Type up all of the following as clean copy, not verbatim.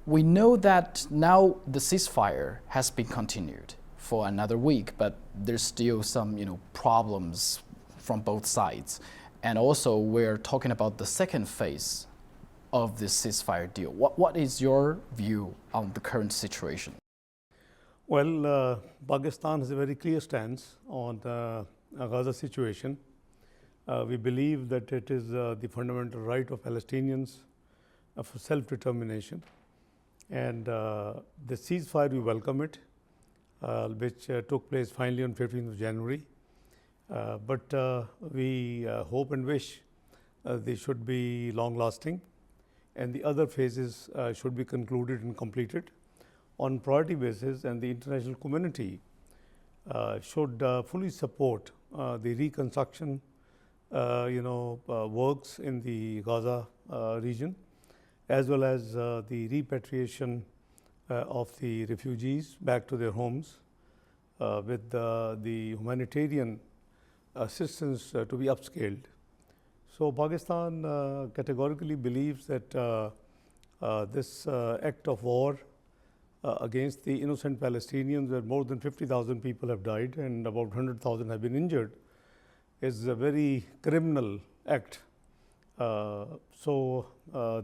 We know that now the ceasefire has been continued for another week, but there's still some, problems from both sides. And also, we're talking about the second phase of this ceasefire deal. What is your view on the current situation? Well, Pakistan has a very clear stance on the Gaza situation. We believe that it is the fundamental right of Palestinians for self-determination. And the ceasefire, we welcome it, which took place finally on 15th of January. But we hope and wish they should be long-lasting, and the other phases should be concluded and completed on priority basis, and the international community should fully support the reconstruction works in the Gaza region, as well as the repatriation of the refugees back to their homes, with the humanitarian assistance to be upscaled. So Pakistan categorically believes that this act of war against the innocent Palestinians, where more than 50,000 people have died and about 100,000 have been injured, is a very criminal act. So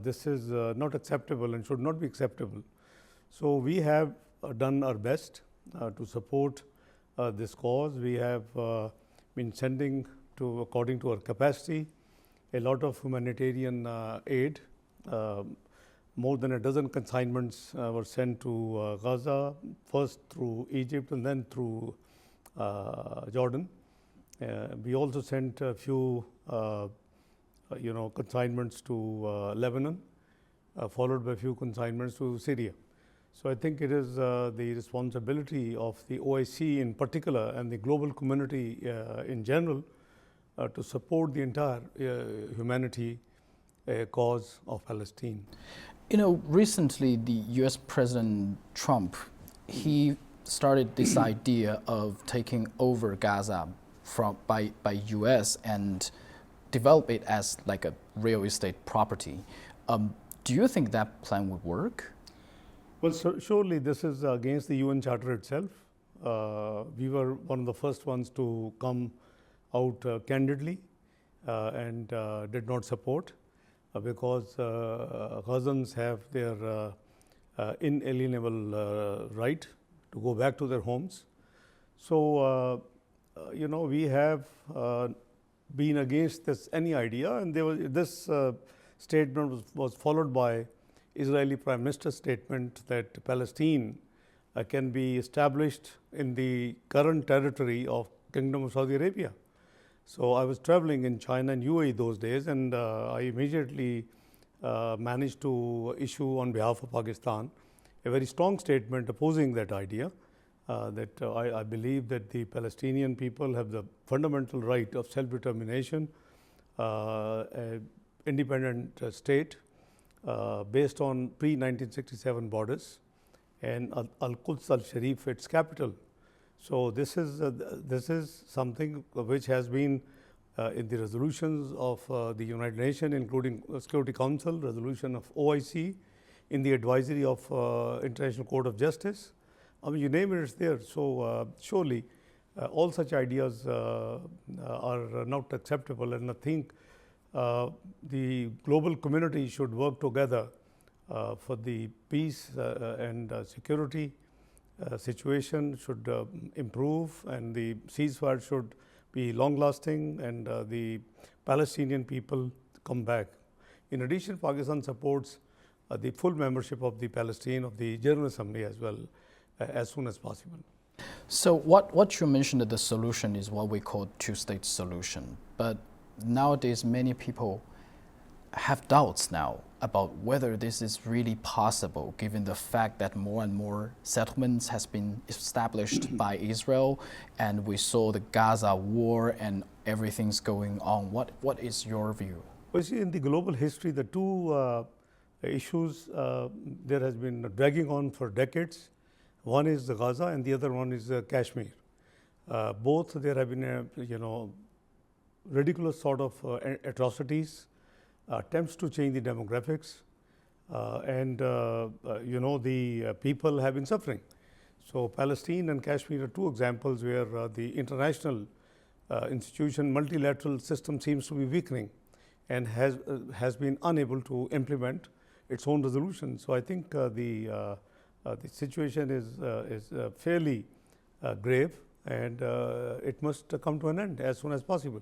this is not acceptable and should not be acceptable. So we have done our best to support this cause. We have been sending to, according to our capacity, a lot of humanitarian aid. More than a dozen consignments were sent to Gaza, first through Egypt and then through Jordan. We also sent a few consignments to Lebanon, followed by a few consignments to Syria. So I think it is the responsibility of the OIC in particular and the global community in general to support the entire humanity cause of Palestine. Recently the US President Trump, he started this idea of taking over Gaza by US and develop it as like a real estate property. Do you think that plan would work? Well, surely this is against the UN Charter itself. We were one of the first ones to come out candidly and did not support because Gazans have their inalienable right to go back to their homes. So, we have been against any idea, and this statement was followed by Israeli Prime Minister's statement that Palestine can be established in the current territory of Kingdom of Saudi Arabia. So I was traveling in China and UAE those days, and I immediately managed to issue on behalf of Pakistan a very strong statement opposing that idea, that I believe that the Palestinian people have the fundamental right of self-determination, independent state, based on pre-1967 borders, and Al-Quds al-Sharif its capital. So this is something which has been in the resolutions of the United Nations, including Security Council, resolution of OIC, in the advisory of International Court of Justice. I mean, you name it, it's there. So surely all such ideas are not acceptable, and I think the global community should work together for the peace and security situation should improve, and the ceasefire should be long-lasting, and the Palestinian people come back. In addition, Pakistan supports the full membership of the Palestine of the General Assembly as well, as soon as possible. So what you mentioned that the solution is what we call two-state solution, but nowadays many people have doubts now about whether this is really possible, given the fact that more and more settlements has been established by Israel, and we saw the Gaza war and everything's going on. What is your view? Well, see, in the global history, the two issues there has been dragging on for decades. One is the Gaza, and the other one is Kashmir. Both there have been ridiculous sort of atrocities, attempts to change the demographics, You know, the people have been suffering. So Palestine and Kashmir are two examples where the international institution, multilateral system seems to be weakening and has been unable to implement its own resolution. So I think the situation is fairly grave, and it must come to an end as soon as possible.